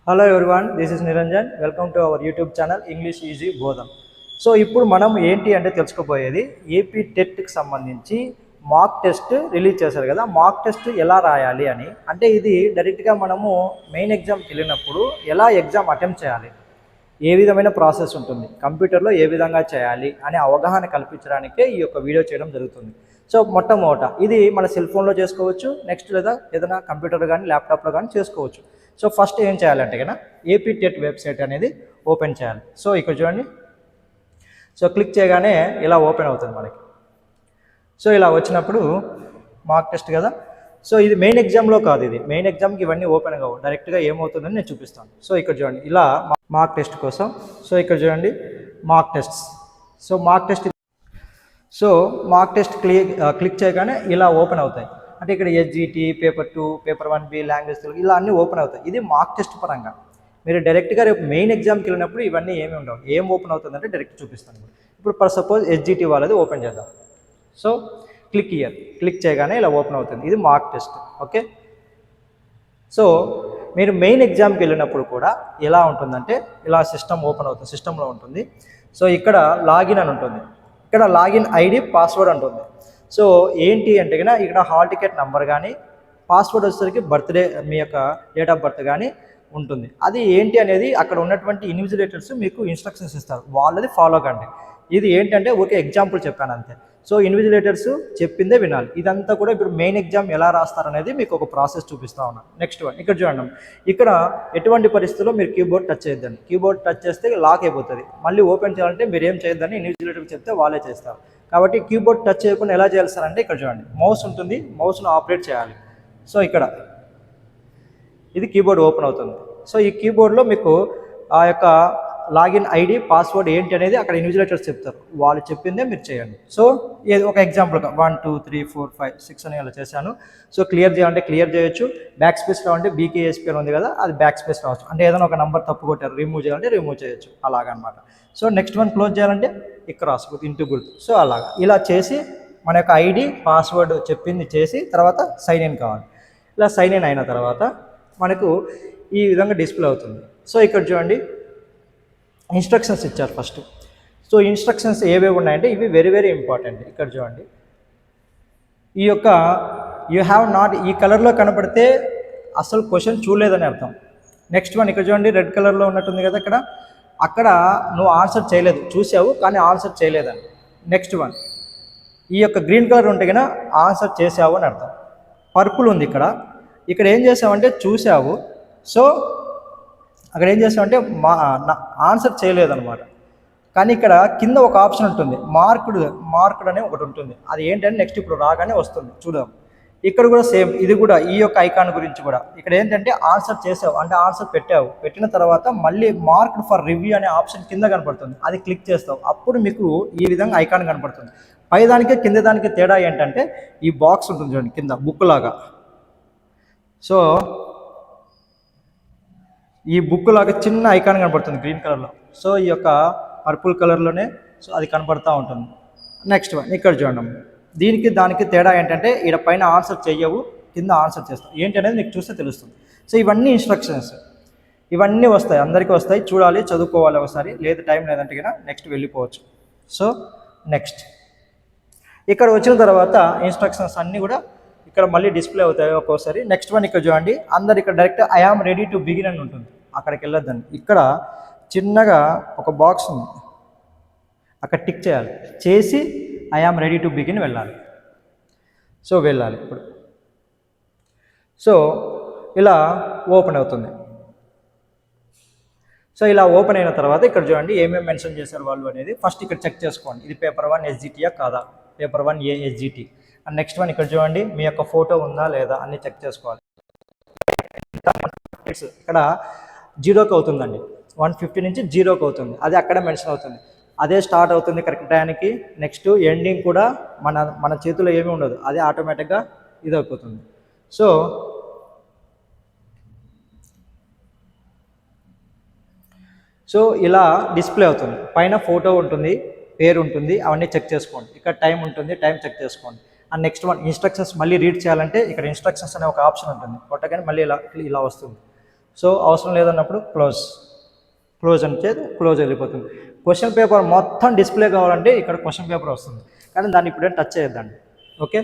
Hello everyone, this is Niranjan. Welcome to our YouTube channel English easy బోధం. So ఇప్పుడు మనం ఏంటి అంటే తెలుసుకోబోయేది ఏపీ టెట్కి సంబంధించి మాక్ టెస్ట్ రిలీజ్ చేశారు కదా. మాక్ టెస్ట్ ఎలా రాయాలి అని, అంటే ఇది డైరెక్ట్గా మనము మెయిన్ ఎగ్జామ్కి వెళ్ళినప్పుడు ఎలా ఎగ్జామ్ అటెంప్ట్ చేయాలి, ఏ విధమైన ప్రాసెస్ ఉంటుంది, కంప్యూటర్లో ఏ విధంగా చేయాలి అనే అవగాహన కల్పించడానికే ఈ యొక్క వీడియో చేయడం జరుగుతుంది. సో మొట్టమొదట ఇది మన సెల్ ఫోన్లో చేసుకోవచ్చు, నెక్స్ట్ లేదా ఏదైనా కంప్యూటర్ కానీ ల్యాప్టాప్లో కానీ చేసుకోవచ్చు. సో ఫస్ట్ ఏం చేయాలంటే కదా, ఏపీ టెట్ వెబ్సైట్ అనేది ఓపెన్ చేయాలి. సో ఇక్కడ చూడండి, సో క్లిక్ చేయగానే ఇలా ఓపెన్ అవుతుంది మనకి. సో ఇలా వచ్చినప్పుడు మార్క్ టెస్ట్ కదా. సో ఇది మెయిన్ ఎగ్జామ్లో కాదు, ఇది మెయిన్ ఎగ్జామ్కి ఇవన్నీ ఓపెన్ కావు, డైరెక్ట్గా ఏమవుతుందని నేను చూపిస్తాను. సో ఇక్కడ చూడండి, ఇలా మార్క్ టెస్ట్ కోసం. సో ఇక్కడ చూడండి mark tests. So mark test, so mark test click చేయగానే ఇలా ఓపెన్ అవుతాయి. అంటే ఇక్కడ SGT, paper 2, paper 1B, language Telugu, ఇలా అన్నీ ఓపెన్ అవుతాయి. ఇది మార్క్ టెస్ట్ పరంగా. మీరు డైరెక్ట్గా రేపు మెయిన్ ఎగ్జామ్కి వెళ్ళినప్పుడు ఇవన్నీ ఏమి ఉండవు. ఏం ఓపెన్ అవుతుందంటే డైరెక్ట్ చూపిస్తాను. ఇప్పుడు ఫర్ సపోజ్ ఎస్జిటి వాళ్ళది ఓపెన్ చేద్దాం. సో క్లిక్ ఇయర్, క్లిక్ చేయగానే ఇలా ఓపెన్ అవుతుంది. ఇది మార్క్ టెస్ట్. ఓకే. సో మీరు మెయిన్ ఎగ్జామ్కి వెళ్ళినప్పుడు కూడా ఎలా ఉంటుందంటే ఇలా సిస్టమ్ ఓపెన్ అవుతుంది, సిస్టంలో ఉంటుంది. సో ఇక్కడ లాగిన్ అని ఉంటుంది, ఇక్కడ లాగిన్ ఐడి పాస్వర్డ్ ఉంటుంది. సో ఏంటి అంటే కన్నా ఇక్కడ హాల్ టికెట్ నెంబర్ కానీ, పాస్వర్డ్ వచ్చేసరికి బర్త్డే, మీ యొక్క డేట్ ఆఫ్ బర్త్ కానీ ఉంటుంది. అది ఏంటి అనేది అక్కడ ఉన్నటువంటి ఇన్విజిలేటర్స్ మీకు ఇన్స్ట్రక్షన్స్ ఇస్తారు, వాళ్ళది ఫాలో కండి. ఇది ఏంటంటే ఓకే ఎగ్జాంపుల్ చెప్పాను అంతే. సో ఇన్విజిలేటర్స్ చెప్పిందే వినాలి. ఇదంతా కూడా ఇప్పుడు మెయిన్ ఎగ్జామ్ ఎలా రాస్తారనేది మీకు ఒక ప్రాసెస్ చూపిస్తూ ఉన్నాను. నెక్స్ట్ వన్ ఇక్కడ చూడండి, ఇక్కడ ఎటువంటి పరిస్థితుల్లో మీరు కీబోర్డ్ టచ్ చేయొద్దండి. కీబోర్డ్ టచ్ చేస్తే లాక్ అయిపోతుంది. మళ్ళీ ఓపెన్ చేయాలంటే మీరు ఏం చేయొద్దని ఇన్విజిలేటర్కి చెప్తే వాళ్ళే చేస్తారు. కాబట్టి కీబోర్డ్ టచ్ చేయకుండా ఎలా చేయాలంటే ఇక్కడ చూడండి, మౌస్ ఉంటుంది, మౌస్ను ఆపరేట్ చేయాలి. సో ఇక్కడ ఇది కీబోర్డ్ ఓపెన్ అవుతుంది. సో ఈ కీబోర్డ్లో మీకు ఆ యొక్క లాగిన్ ఐడి, పాస్వర్డ్ ఏంటి అనేది అక్కడ ఇన్విజిలేటర్స్ చెప్తారు, వాళ్ళు చెప్పిందే మీరు చేయండి. సో ఇది ఒక ఎగ్జాంపుల్గా 1 2 3 4 5 6 అని అలా చేశాను. సో క్లియర్ చేయాలంటే క్లియర్ చేయొచ్చు, బ్యాక్ స్పేస్ రావంటే BKSP అని ఉంది కదా, అది బ్యాక్ స్పేస్ రావచ్చు. అంటే ఏదైనా ఒక నెంబర్ తప్పు కొట్టారు, రిమూవ్ చేయాలంటే రిమూవ్ చేయొచ్చు, అలాగనమాట. సో నెక్స్ట్ వన్ క్లోజ్ చేయాలంటే ఇక్కడ రాసుకోవచ్చు, ఇంటూ గుర్తు. సో అలాగా ఇలా చేసి మన యొక్క ఐడి, పాస్వర్డ్ చెప్పింది చేసి తర్వాత సైన్ ఇన్ కావాలి. ఇలా సైన్ ఇన్ అయిన తర్వాత మనకు ఈ విధంగా డిస్ప్లే అవుతుంది. సో ఇక్కడ చూడండి, ఇన్స్ట్రక్షన్స్ ఇచ్చారు ఫస్ట్. సో ఇన్స్ట్రక్షన్స్ ఏవేవి ఉన్నాయంటే ఇవి వెరీ వెరీ ఇంపార్టెంట్. ఇక్కడ చూడండి, ఈ యొక్క యూ హ్యావ్ నాట్, ఈ కలర్లో కనపడితే అసలు క్వశ్చన్ చూడలేదని అర్థం. నెక్స్ట్ వన్ ఇక్కడ చూడండి, రెడ్ కలర్లో ఉన్నట్టుంది కదా, అక్కడ నువ్వు ఆన్సర్ చేయలేదు, చూసావు కానీ ఆన్సర్ చేయలేదని. నెక్స్ట్ వన్ ఈ యొక్క గ్రీన్ కలర్ ఉంటే కన్నా ఆన్సర్ చేసావు అని అర్థం. పర్పుల్ ఉంది ఇక్కడ ఏం చేసావంటే చూసావు, సో అక్కడ ఏం చేసామంటే ఆన్సర్ చేయలేదన్నమాట. కానీ ఇక్కడ కింద ఒక ఆప్షన్ ఉంటుంది, మార్కుడ్ అనే ఒకటి ఉంటుంది. అది ఏంటంటే నెక్స్ట్ ఇప్పుడు రాగానే వస్తుంది, చూద్దాం. ఇక్కడ కూడా సేమ్, ఇది కూడా ఈ యొక్క ఐకాన్ గురించి కూడా ఇక్కడ ఏంటంటే ఆన్సర్ చేసావు అంటే ఆన్సర్ పెట్టిన తర్వాత మళ్ళీ మార్క్డ్ ఫర్ రివ్యూ అనే ఆప్షన్ కింద కనపడుతుంది, అది క్లిక్ చేస్తావు. అప్పుడు మీకు ఈ విధంగా ఐకాన్ కనపడుతుంది. పై దానికి కింద దానికి తేడా ఏంటంటే ఈ బాక్స్ ఉంటుంది చూడండి కింద, బుక్ లాగా. సో ఈ బుక్ లాగా చిన్న ఐకాన్ కనపడుతుంది గ్రీన్ కలర్లో. సో ఈ యొక్క పర్పుల్ కలర్లోనే సో అది కనపడుతూ ఉంటుంది. నెక్స్ట్ వన్ ఇక్కడ చూడండి, దీనికి దానికి తేడా ఏంటంటే ఇక్కడ పైన ఆన్సర్ చెయ్యవు, కింద ఆన్సర్ చేస్తావు. ఏంటి అనేది నీకు చూస్తే తెలుస్తుంది. సో ఇవన్నీ ఇన్స్ట్రక్షన్స్, ఇవన్నీ వస్తాయి, అందరికీ వస్తాయి, చూడాలి, చదువుకోవాలి ఒకసారి. లేదు టైం లేదంటే కన్నా నెక్స్ట్ వెళ్ళిపోవచ్చు. సో నెక్స్ట్ ఇక్కడ వచ్చిన తర్వాత ఇన్స్ట్రక్షన్స్ అన్నీ కూడా ఇక్కడ మళ్ళీ డిస్ప్లే అవుతాయి ఒక్కోసారి. నెక్స్ట్ వన్ ఇక్కడ చూడండి, అందరు ఇక్కడ direct I am ready to begin అని ఉంటుంది, అక్కడికి వెళ్ళొద్దండి. ఇక్కడ చిన్నగా ఒక బాక్స్ ఉంది, అక్కడ టిక్ చేయాలి, చేసి I am ready to begin వెళ్ళాలి. సో వెళ్ళాలి ఇప్పుడు. సో ఇలా ఓపెన్ అవుతుంది. సో ఇలా ఓపెన్ అయిన తర్వాత ఇక్కడ చూడండి ఏమేమి మెన్షన్ చేశారు వాళ్ళు అనేది ఫస్ట్ ఇక్కడ చెక్ చేసుకోండి. ఇది పేపర్ 1 SGTయా కాదా, paper 1A SGT. And next one ఇక్కడ చూడండి, మీ యొక్క ఫోటో ఉందా లేదా అన్ని చెక్ చేసుకోవాలి. ఇక్కడ 0కి అవుతుందండి, 150 నుంచి 0కి అవుతుంది, అది అక్కడ మెన్షన్ అవుతుంది. అదే స్టార్ట్ అవుతుంది కరెక్ట్ టైంకి. నెక్స్ట్ ఎండింగ్ కూడా మన చేతిలో ఏమీ ఉండదు, అది ఆటోమేటిక్గా ఇది అయిపోతుంది. సో ఇలా డిస్ప్లే అవుతుంది. పైన ఫోటో ఉంటుంది, పేరు ఉంటుంది, అవన్నీ చెక్ చేసుకోండి. ఇక్కడ టైం ఉంటుంది, టైం చెక్ చేసుకోండి. అండ్ నెక్స్ట్ వన్ ఇన్స్ట్రక్షన్స్ మళ్ళీ రీడ్ చేయాలంటే ఇక్కడ ఇన్స్ట్రక్షన్స్ అనే ఒక ఆప్షన్ ఉంటుంది, కొట్టగానే మళ్ళీ ఇలా వస్తుంది. సో అవసరం లేదన్నప్పుడు క్లోజ్ అంటే క్లోజ్ వెళ్ళిపోతుంది. క్వశ్చన్ పేపర్ మొత్తం డిస్ప్లే కావాలంటే ఇక్కడ క్వశ్చన్ పేపర్ వస్తుంది, కానీ దాన్ని ఇప్పుడేం టచ్ చేయొద్దండి. ఓకే,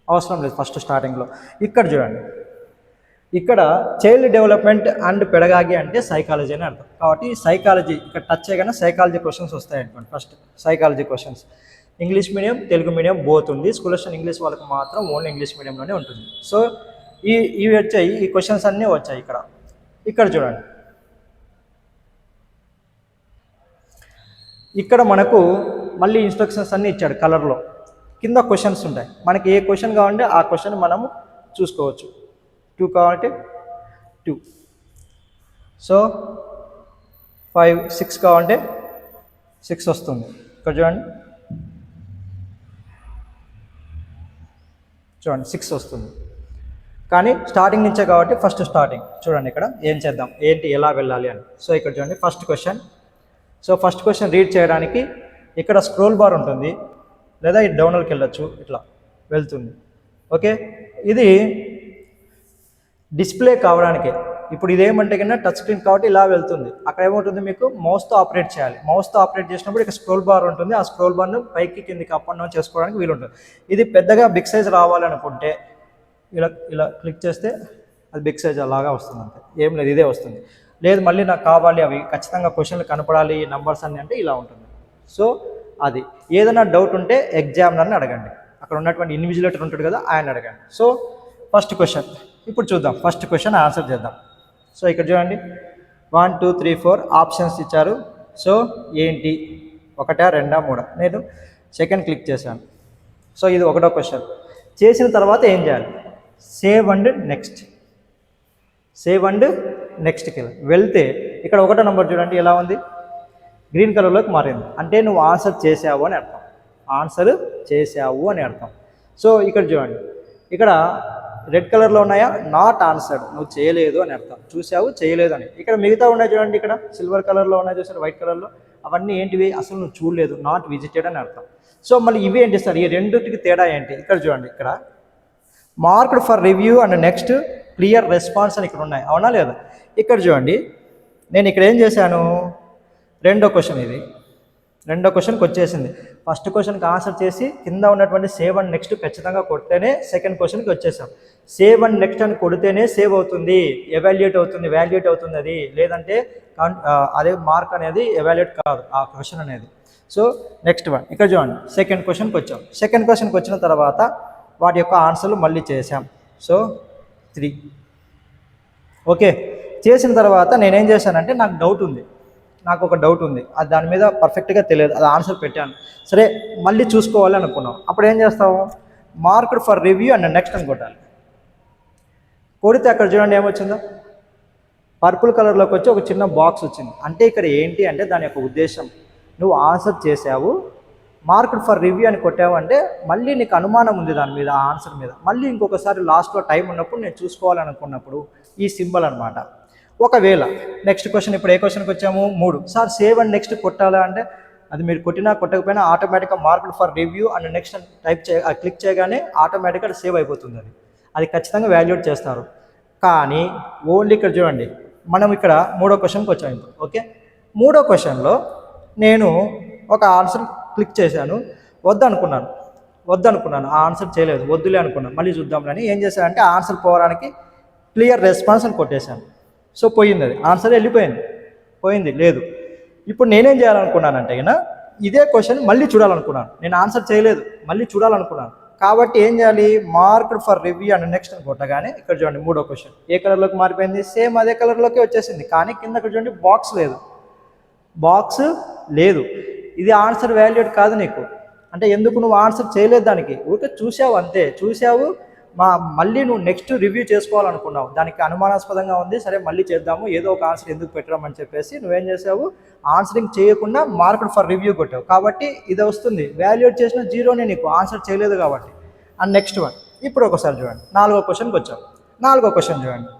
అవసరం లేదు. ఫస్ట్ స్టార్టింగ్లో ఇక్కడ చూడండి, ఇక్కడ చైల్డ్ డెవలప్మెంట్ అండ్ పెడగాగి అంటే సైకాలజీ అని అర్థం. కాబట్టి సైకాలజీ ఇక్కడ టచ్ చేయగానే సైకాలజీ క్వశ్చన్స్ వస్తాయి అనుకోండి. First psychology questions English medium Telugu medium both ఉంది. స్కూల్ ఆఫ్ ఇంగ్లీష్ వాళ్ళకి మాత్రం ఓన్లీ ఇంగ్లీష్ మీడియంలోనే ఉంటుంది. సో ఇవి వచ్చాయి, ఈ క్వశ్చన్స్ అన్నీ వచ్చాయి. ఇక్కడ చూడండి, ఇక్కడ మనకు మళ్ళీ ఇన్స్ట్రక్షన్స్ అన్నీ ఇచ్చాడు కలర్లో. కింద క్వశ్చన్స్ ఉంటాయి, మనకి ఏ క్వశ్చన్ కావాలంటే ఆ క్వశ్చన్ మనము చూసుకోవచ్చు. 2 కావాలంటే 2, సో 5, 6 కావాలంటే 6 వస్తుంది. ఇక్కడ చూడండి 6 వస్తుంది. కానీ స్టార్టింగ్ నుంచే కాబట్టి ఫస్ట్ స్టార్టింగ్ చూడండి, ఇక్కడ ఏం చేద్దాం, ఎలా వెళ్ళాలి అని. సో ఇక్కడ చూడండి first question. So first question read చేయడానికి ఇక్కడ స్క్రోల్ బార్ ఉంటుంది, లేదా ఇది డౌన్లోకి వెళ్ళొచ్చు, ఇట్లా వెళ్తుంది. ఓకే, ఇది డిస్ప్లే కావడానికి. ఇప్పుడు ఇదేమంటే కన్నా టచ్ స్క్రీన్ కాబట్టి ఇలా వెళ్తుంది. అక్కడ ఏమవుతుంది, మీకు మౌస్తో ఆపరేట్ చేయాలి. మౌస్తో ఆపరేట్ చేసినప్పుడు ఇక్కడ స్క్రోల్ బార్ ఉంటుంది, ఆ స్క్రోల్ బార్ను పైకి కిందికి అప్ అండ్ డౌన్ చేసుకోవడానికి వీలుంటుంది. ఇది పెద్దగా బిగ్ సైజ్ రావాలనుకుంటే ఇలా క్లిక్ చేస్తే అది బిగ్ సైజ్ అలాగా వస్తుంది, అంతే, ఏం లేదు, ఇదే వస్తుంది. లేదు మళ్ళీ నాకు కావాలి అవి ఖచ్చితంగా క్వశ్చన్లు కనపడాలి నంబర్స్ అన్నీ అంటే ఇలా ఉంటుంది. సో అది ఏదైనా డౌట్ ఉంటే ఎగ్జామినర్ని అడగండి, అక్కడ ఉన్నటువంటి ఇన్విజిలేటర్ ఉంటాడు కదా, ఆయన అడగండి. సో ఫస్ట్ క్వశ్చన్ ఇప్పుడు చూద్దాం. ఫస్ట్ క్వశ్చన్ ఆన్సర్ చేద్దాం. సో ఇక్కడ చూడండి 1 2 3 4 ఆప్షన్స్ ఇచ్చారు. సో ఏంటి, 1 2 3. నేను సెకండ్ క్లిక్ చేశాను. సో ఇది 1వ క్వశ్చన్. చేసిన తర్వాత ఏం చేయాలి, సేవ్ అండ్ నెక్స్ట్కి వెళ్తే ఇక్కడ 1వ నెంబర్ చూడండి ఎలా ఉంది, గ్రీన్ కలర్లోకి మారింది. అంటే నువ్వు ఆన్సర్ చేసావు అని అర్థం. సో ఇక్కడ చూడండి, ఇక్కడ రెడ్ కలర్లో ఉన్నాయా, నాట్ ఆన్సర్డ్, నువ్వు చేయలేదు అని అర్థం. చూసావు చేయలేదు అని. ఇక్కడ మిగతా ఉన్నాయి చూడండి, ఇక్కడ సిల్వర్ కలర్లో ఉన్నాయి చూసారు, వైట్ కలర్లో, అవన్నీ ఏంటివి, అసలు నువ్వు చూడలేదు, నాట్ విజిటెడ్ అని అర్థం. సో మళ్ళీ ఇవి ఏంటి సార్, ఈ రెండింటికి తేడా ఏంటి, ఇక్కడ చూడండి, ఇక్కడ marked for review and next clear response అని ఇక్కడ ఉన్నాయి, అవునా లేదా. ఇక్కడ చూడండి, నేను ఇక్కడ ఏం చేశాను, రెండో క్వశ్చన్కి వచ్చేసింది. ఫస్ట్ క్వశ్చన్కి ఆన్సర్ చేసి కింద ఉన్నటువంటి సేవ్ అండ్ నెక్స్ట్ ఖచ్చితంగా కొడితేనే సెకండ్ క్వశ్చన్కి వచ్చేసాం. సేవ్ అండ్ నెక్స్ట్ అని కొడితేనే సేవ్ అవుతుంది, వాల్యుయేట్ అవుతుంది అది, లేదంటే అదే మార్క్ అనేది ఎవాల్యుయేట్ కాదు ఆ క్వశ్చన్ అనేది. సో నెక్స్ట్ వన్ ఇక్కడ చూడండి, సెకండ్ క్వశ్చన్కి వచ్చాం. సెకండ్ క్వశ్చన్కి వచ్చిన తర్వాత వాటి యొక్క ఆన్సర్లు మళ్ళీ చేసాం. సో 3. ఓకే, చేసిన తర్వాత నేనేం చేశానంటే నాకు ఒక డౌట్ ఉంది, అది దాని మీద పర్ఫెక్ట్గా తెలియదు, అది ఆన్సర్ పెట్టాను. సరే మళ్ళీ చూసుకోవాలి అనుకున్నాం. అప్పుడు ఏం చేస్తాము, marked for review and next అని కొట్టాలి. కొడితే అక్కడ చూడండి ఏమొచ్చిందో, పర్పుల్ కలర్లోకి వచ్చి ఒక చిన్న బాక్స్ వచ్చింది. అంటే ఇక్కడ ఏంటి అంటే దాని యొక్క ఉద్దేశం, నువ్వు ఆన్సర్ చేసావు, మార్క్డ్ ఫర్ రివ్యూ అని కొట్టావు అంటే మళ్ళీ నీకు అనుమానం ఉంది దాని మీద, ఆ ఆన్సర్ మీద, మళ్ళీ ఇంకొకసారి లాస్ట్లో టైం ఉన్నప్పుడు నేను చూసుకోవాలనుకున్నప్పుడు ఈ సింబల్ అనమాట. ఒకవేళ నెక్స్ట్ క్వశ్చన్, ఇప్పుడు ఏ క్వశ్చన్కి వచ్చాము, 3. సార్ సేవ్ అండ్ నెక్స్ట్ కొట్టాలా అంటే అది మీరు కొట్టినా కొట్టకపోయినా ఆటోమేటిక్గా marked for review and next click చేయగానే ఆటోమేటిక్గా సేవ్ అయిపోతుంది. అది ఖచ్చితంగా వాల్యుయేట్ చేస్తారు. కానీ ఓన్లీ ఇక్కడ చూడండి, మనం ఇక్కడ 3వ క్వశ్చన్కి వచ్చాము ఇప్పుడు. ఓకే, 3వ క్వశ్చన్లో నేను ఒక ఆన్సర్ క్లిక్ చేశాను, వద్దనుకున్నాను, ఆ ఆన్సర్ చేయలేదు, వద్దులే అనుకున్నాను, మళ్ళీ చూద్దాంలని ఏం చేశానంటే ఆన్సర్ పోవడానికి క్లియర్ రెస్పాన్స్ అని కొట్టేశాను. సో పోయింది, అది ఆన్సర్ పోయింది లేదు. ఇప్పుడు నేనేం చేయాలనుకున్నానంటే ఇదే క్వశ్చన్ మళ్ళీ చూడాలనుకున్నాను, నేను ఆన్సర్ చేయలేదు, మళ్ళీ చూడాలనుకున్నాను. కాబట్టి ఏం చేయాలి, marked for review and next అని కొట్టగానే ఇక్కడ చూడండి 3వ క్వశ్చన్ ఏ కలర్లోకి మారిపోయింది, సేమ్ అదే కలర్లోకి వచ్చేసింది. కానీ కింద ఇక్కడ చూడండి బాక్స్ లేదు. ఇది ఆన్సర్ వాల్యుయేట్ కాదు నీకు. అంటే ఎందుకు నువ్వు ఆన్సర్ చేయలేదు, దానికి ఊరికే చూసావు అంతే, మళ్ళీ నువ్వు నెక్స్ట్ రివ్యూ చేసుకోవాలనుకున్నావు, దానికి అనుమానాస్పదంగా ఉంది, సరే మళ్ళీ చేద్దాము, ఏదో ఒక ఆన్సర్ ఎందుకు పెట్టడం అని చెప్పేసి నువ్వేం చేసావు, ఆన్సరింగ్ చేయకుండా మార్క్డ్ ఫర్ రివ్యూ కొట్టావు. కాబట్టి ఇది వస్తుంది, వాల్యుయేట్ చేసిన 0నే నీకు, ఆన్సర్ చేయలేదు కాబట్టి. అండ్ నెక్స్ట్ వన్ ఇప్పుడు ఒకసారి చూడండి, 4వ క్వశ్చన్కి వచ్చాం. 4వ క్వశ్చన్ చూడండి,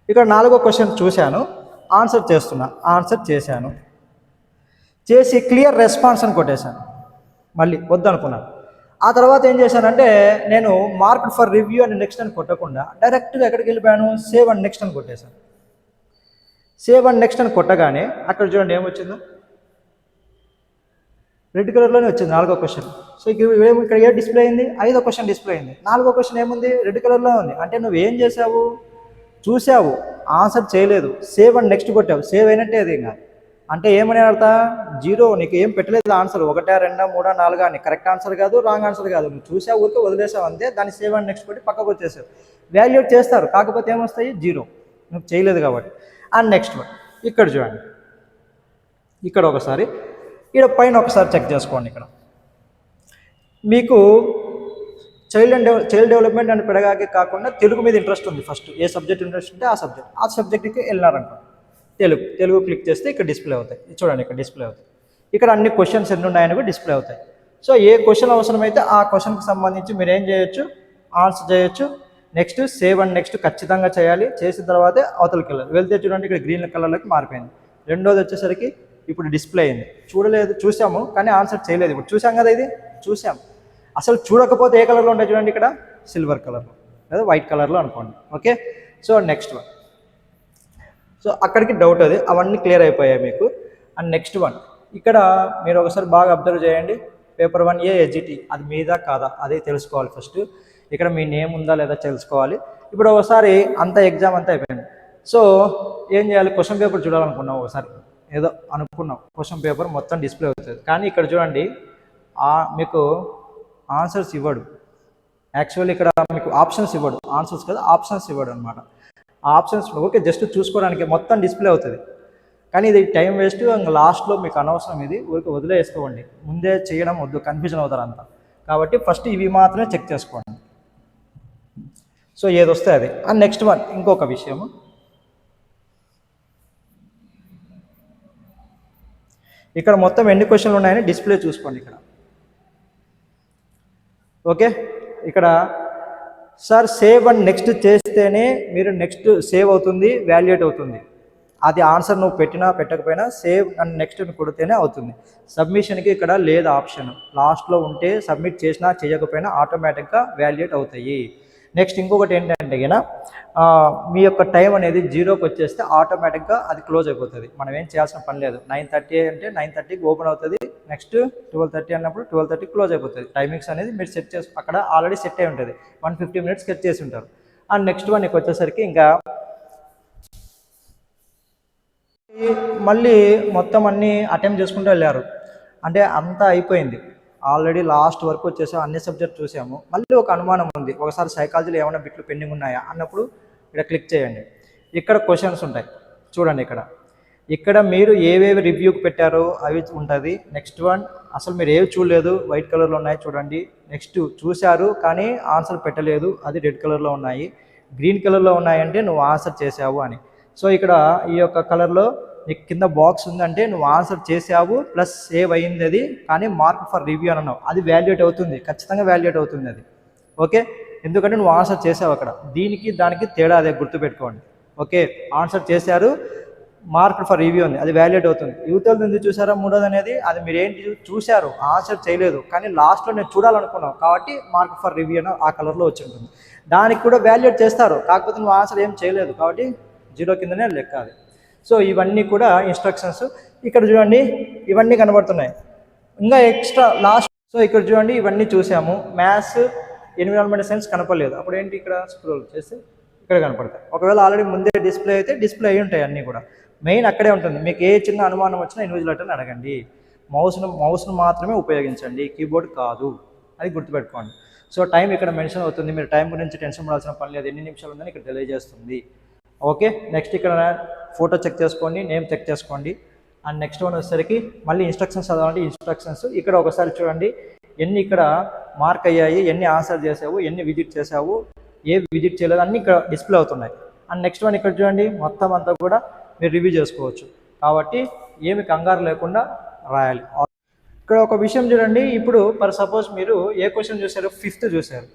ఇక్కడ 4వ క్వశ్చన్ చూశాను, ఆన్సర్ చేసి క్లియర్ రెస్పాన్స్ అని కొట్టేశాను, మళ్ళీ వద్దనుకున్నాను. ఆ తర్వాత ఏం చేశానంటే నేను మార్క్డ్ ఫర్ రివ్యూ అని నెక్స్ట్ అని కొట్టకుండా డైరెక్ట్గా ఎక్కడికి వెళ్ళిపోయాను, సేవ్ అండ్ నెక్స్ట్ అని కొట్టేశాను. సేవ్ అండ్ నెక్స్ట్ అని కొట్టగానే అక్కడ చూడండి ఏమొచ్చిందో, రెడ్ కలర్లోనే వచ్చింది 4వ క్వశ్చన్. సో ఇక్కడ ఏ డిస్ప్లే అయింది, 5వ క్వశ్చన్ డిస్ప్లే అయింది. 4వ క్వశ్చన్ ఏముంది, రెడ్ కలర్లో ఉంది. అంటే నువ్వు ఏం చేసావు, చూసావు, ఆన్సర్ చేయలేదు, సేవ్ అండ్ నెక్స్ట్ కొట్టావు, సేవ్ అయినట్టే అది. ఇంకా అంటే ఏమని అర్థం, 0, నీకు ఏం పెట్టలేదు ఆన్సర్, 1, 2, 3, 4 అని కరెక్ట్ ఆన్సర్ కాదు, రాంగ్ ఆన్సర్ కాదు, నువ్వు చూసావు, ఊరికే వదిలేసావు అంతే. దాన్ని సేవ్ అండ్ నెక్స్ట్ కొట్టి పక్కకు వచ్చేసావు. వాల్యుయేట్ చేస్తారు, కాకపోతే ఏమొస్తాయి, 0, నువ్వు చేయలేదు కాబట్టి. అండ్ నెక్స్ట్ వన్ ఇక్కడ చూడండి, ఇక్కడ ఒకసారి ఇక్కడ పైన ఒకసారి చెక్ చేసుకోండి. ఇక్కడ మీకు చైల్డ్ డెవలప్మెంట్ అండ్ పెడగాకి కాకుండా తెలుగు మీద ఇంట్రెస్ట్ ఉంది. ఫస్ట్ ఏ సబ్జెక్ట్ ఇంట్రెస్ట్ ఉంటే ఆ సబ్జెక్ట్కి వెళ్ళినారనుకో, తెలుగు క్లిక్ చేస్తే ఇక్కడ డిస్ప్లే అవుతాయి. చూడండి ఇక్కడ డిస్ప్లే అవుతాయి. ఇక్కడ అన్ని క్వశ్చన్స్ ఎన్ని ఉన్నాయని కూడా డిస్ప్లే అవుతాయి. సో ఏ క్వశ్చన్ అవసరమైతే ఆ క్వశ్చన్కి సంబంధించి మీరు ఏం చేయొచ్చు, ఆన్సర్ చేయొచ్చు. నెక్స్ట్ సేవ్ అండ్ నెక్స్ట్ ఖచ్చితంగా చేయాలి. చేసిన తర్వాతే అవతలకి వెళ్ళాలి. వెళ్తే చూడండి ఇక్కడ గ్రీన్ కలర్లోకి మారిపోయింది. రెండోది వచ్చేసరికి ఇప్పుడు డిస్ప్లే అయింది. చూసాము కానీ ఆన్సర్ చేయలేదు. ఇప్పుడు చూసాం కదా, ఇది చూసాం. అసలు చూడకపోతే ఏ కలర్లో ఉంటాయి చూడండి, ఇక్కడ సిల్వర్ కలర్లో లేదా వైట్ కలర్లో అనుకోండి. Okay, so next one. So అక్కడికి డౌట్ అది, అవన్నీ క్లియర్ అయిపోయాయి మీకు. అండ్ నెక్స్ట్ వన్ ఇక్కడ మీరు ఒకసారి బాగా అబ్జర్వ్ చేయండి. పేపర్ 1A ఎస్జిటి అది మీదా కాదా అదే తెలుసుకోవాలి ఫస్ట్. ఇక్కడ మీ నేమ్ ఉందా లేదా తెలుసుకోవాలి. ఇప్పుడు ఒకసారి అంతా ఎగ్జామ్ అంతా అయిపోయింది. సో ఏం చేయాలి, క్వశ్చన్ పేపర్ చూడాలనుకున్నాం, ఒకసారి ఏదో అనుకున్నాం, క్వశ్చన్ పేపర్ మొత్తం డిస్ప్లే అవుతుంది. కానీ ఇక్కడ చూడండి మీకు ఆన్సర్స్ ఇవ్వడు. యాక్చువల్లీ ఇక్కడ మీకు ఆప్షన్స్ ఇవ్వడు, ఆన్సర్స్ కదా, ఆప్షన్స్ ఇవ్వడు అనమాట. ఆ ఆప్షన్స్ ఓకే జస్ట్ చూసుకోవడానికి మొత్తం డిస్ప్లే అవుతుంది. కానీ ఇది టైం వేస్ట్. ఇంకా లాస్ట్లో మీకు అనవసరం, ఇది ఊరికి వదిలేసుకోండి. ముందే చేయడం వద్దు, కన్ఫ్యూజన్ అవుతారు అంతా. కాబట్టి ఫస్ట్ ఇవి మాత్రమే చెక్ చేసుకోండి. సో ఏది వస్తే అది. అండ్ నెక్స్ట్ వన్ ఇంకొక విషయము, ఇక్కడ మొత్తం ఎన్ని క్వశ్చన్లు ఉన్నాయని డిస్ప్లే చూసుకోండి ఇక్కడ. ఓకే, ఇక్కడ సార్ సేవ్ అండ్ నెక్స్ట్ చేస్తేనే మీరు నెక్స్ట్ సేవ్ అవుతుంది, వాల్యుయేట్ అవుతుంది. అది ఆన్సర్ నువ్వు పెట్టినా పెట్టకపోయినా సేవ్ అండ్ నెక్స్ట్ కొడితేనే అవుతుంది. సబ్మిషన్కి ఇక్కడ లేదు ఆప్షన్, లాస్ట్లో ఉంటే సబ్మిట్ చేసినా చేయకపోయినా ఆటోమేటిక్గా వాల్యుయేట్ అవుతాయి. నెక్స్ట్ ఇంకొకటి ఏంటంటే మీ యొక్క టైం అనేది 0కి వచ్చేస్తే ఆటోమేటిక్గా అది క్లోజ్ అయిపోతుంది. మనం ఏం చేయాల్సిన పని లేదు. 9:30 అంటే 9:30కి ఓపెన్ అవుతుంది. నెక్స్ట్ 12:30 అన్నప్పుడు 12:30 క్లోజ్ అయిపోతుంది. టైమింగ్స్ అనేది మీరు సెట్ చేసి అక్కడ ఆల్రెడీ సెట్ అయి ఉంటుంది. 150 మినిట్స్ సెట్ చేసి ఉంటారు. అండ్ నెక్స్ట్ వన్ నీకు వచ్చేసరికి ఇంకా మళ్ళీ మొత్తం అన్నీ అటెంప్ట్ చేసుకుంటూ వెళ్ళారు. అంటే అంతా అయిపోయింది, ఆల్రెడీ లాస్ట్ వరకు వచ్చేసాము, అన్ని సబ్జెక్ట్ చూసాము. మళ్ళీ ఒక అనుమానం ఉంది, ఒకసారి సైకాలజీలో ఏమైనా బిట్లు పెండింగ్ ఉన్నాయా అన్నప్పుడు ఇక్కడ క్లిక్ చేయండి. ఇక్కడ క్వశ్చన్స్ ఉంటాయి చూడండి. ఇక్కడ మీరు ఏవేవి రివ్యూకి పెట్టారో అవి ఉంటుంది. నెక్స్ట్ వన్ అసలు మీరు ఏవి చూడలేదు, వైట్ కలర్లో ఉన్నాయి చూడండి. నెక్స్ట్ చూశారు కానీ ఆన్సర్ పెట్టలేదు, అది రెడ్ కలర్లో ఉన్నాయి. గ్రీన్ కలర్లో ఉన్నాయంటే నువ్వు ఆన్సర్ చేసావు అని. సో ఇక్కడ ఈ యొక్క కలర్లో నీకు కింద బాక్స్ ఉందంటే నువ్వు ఆన్సర్ చేసావు ప్లస్ సేవ్ అయ్యింది అది, కానీ మార్క్ ఫర్ రివ్యూ అని అన్నావు, అది వాల్యుయేట్ అవుతుంది, ఖచ్చితంగా వాల్యుయేట్ అవుతుంది అది. ఓకే, ఎందుకంటే నువ్వు ఆన్సర్ చేసావు. అక్కడ దీనికి దానికి తేడా అదే, గుర్తుపెట్టుకోండి. ఓకే, ఆన్సర్ చేశారు, మార్క్ ఫర్ రివ్యూ ఉంది, అది వాల్యుయేట్ అవుతుంది. యువతల నుంచి చూసారా మూడోది అనేది, అది మీరు ఏంటి చూశారు, ఆన్సర్ చేయలేదు, కానీ లాస్ట్లో నేను చూడాలనుకున్నావు కాబట్టి మార్క్ ఫర్ రివ్యూ అని ఆ కలర్లో వచ్చి ఉంటుంది. దానికి కూడా వాల్యుయేట్ చేస్తారు, కాకపోతే నువ్వు ఆన్సర్ ఏం చేయలేదు కాబట్టి 0 కిందనే లెక్క అది. సో ఇవన్నీ కూడా ఇన్స్ట్రక్షన్స్. ఇక్కడ చూడండి ఇవన్నీ కనబడుతున్నాయి. ఇంకా ఎక్స్ట్రా లాస్ట్, సో ఇక్కడ చూడండి ఇవన్నీ చూసాము. మ్యాథ్స్, ఎన్విరాన్మెంట్ సైన్స్ కనపడలేదు. అప్పుడు ఏంటి, ఇక్కడ స్క్రోల్ చేస్తే ఇక్కడ కనపడతాయి. ఒకవేళ ఆల్రెడీ ముందే డిస్ప్లే అయితే డిస్ప్లే అయి ఉంటాయి అన్నీ కూడా. మెయిన్ అక్కడే ఉంటుంది. మీకు ఏ చిన్న అనుమానం వచ్చినా ఇన్విజిలేటర్ని అడగండి. మౌస్ను మాత్రమే ఉపయోగించండి, కీబోర్డ్ కాదు, అది గుర్తుపెట్టుకోండి. సో టైం ఇక్కడ మెన్షన్ అవుతుంది. మీరు టైం గురించి టెన్షన్ పడాల్సిన పని లేదు, ఎన్ని నిమిషాలు ఉందని ఇక్కడ తెలియజేస్తుంది. ఓకే, నెక్స్ట్ ఇక్కడ ఫోటో చెక్ చేసుకోండి, నేమ్ చెక్ చేసుకోండి. అండ్ నెక్స్ట్ వన్ వచ్చేసరికి మళ్ళీ ఇన్స్ట్రక్షన్స్ చదవండి. ఇన్స్ట్రక్షన్స్ ఇక్కడ ఒకసారి చూడండి, ఎన్ని ఇక్కడ మార్క్ అయ్యాయి, ఎన్ని ఆన్సర్ చేసావు, ఎన్ని విజిట్ చేసావు, ఏ విజిట్ చేయలేదు, అన్నీ ఇక్కడ డిస్ప్లే అవుతున్నాయి. అండ్ నెక్స్ట్ వన్ ఇక్కడ చూడండి, మొత్తం అంతా కూడా మీరు రివ్యూ చేసుకోవచ్చు. కాబట్టి ఏమి కంగారు లేకుండా రాయాలి. ఇక్కడ ఒక విషయం చూడండి, ఇప్పుడు ఫర్ సపోజ్ మీరు ఏ క్వశ్చన్ చూసారు, 5th చూసారు,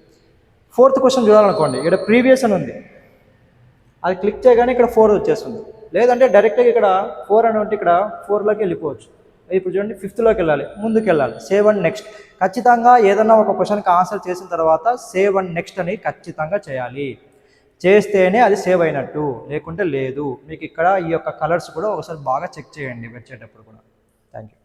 4th క్వశ్చన్ చూడాలనుకోండి, ఇక్కడ ప్రీవియస్ అని ఉంది, అది క్లిక్ చేయగానే ఇక్కడ 4 వచ్చేస్తుంది. లేదంటే డైరెక్ట్గా ఇక్కడ 4 అని ఉంటే ఇక్కడ 4లోకి వెళ్ళిపోవచ్చు. ఇప్పుడు చూడండి ఫిఫ్త్లోకి వెళ్ళాలి, ముందుకు వెళ్ళాలి, సేవ్ అండ్ నెక్స్ట్. ఖచ్చితంగా ఏదైనా ఒక క్వశ్చన్కి ఆన్సర్ చేసిన తర్వాత సేవ్ అండ్ నెక్స్ట్ అని ఖచ్చితంగా చేయాలి. చేస్తేనే అది సేవ్ అయినట్టు, లేకుంటే లేదు. మీకు ఇక్కడ ఈ యొక్క కలర్స్ కూడా ఒకసారి బాగా చెక్ చేయండి వచ్చేటప్పుడు కూడా. Thank you.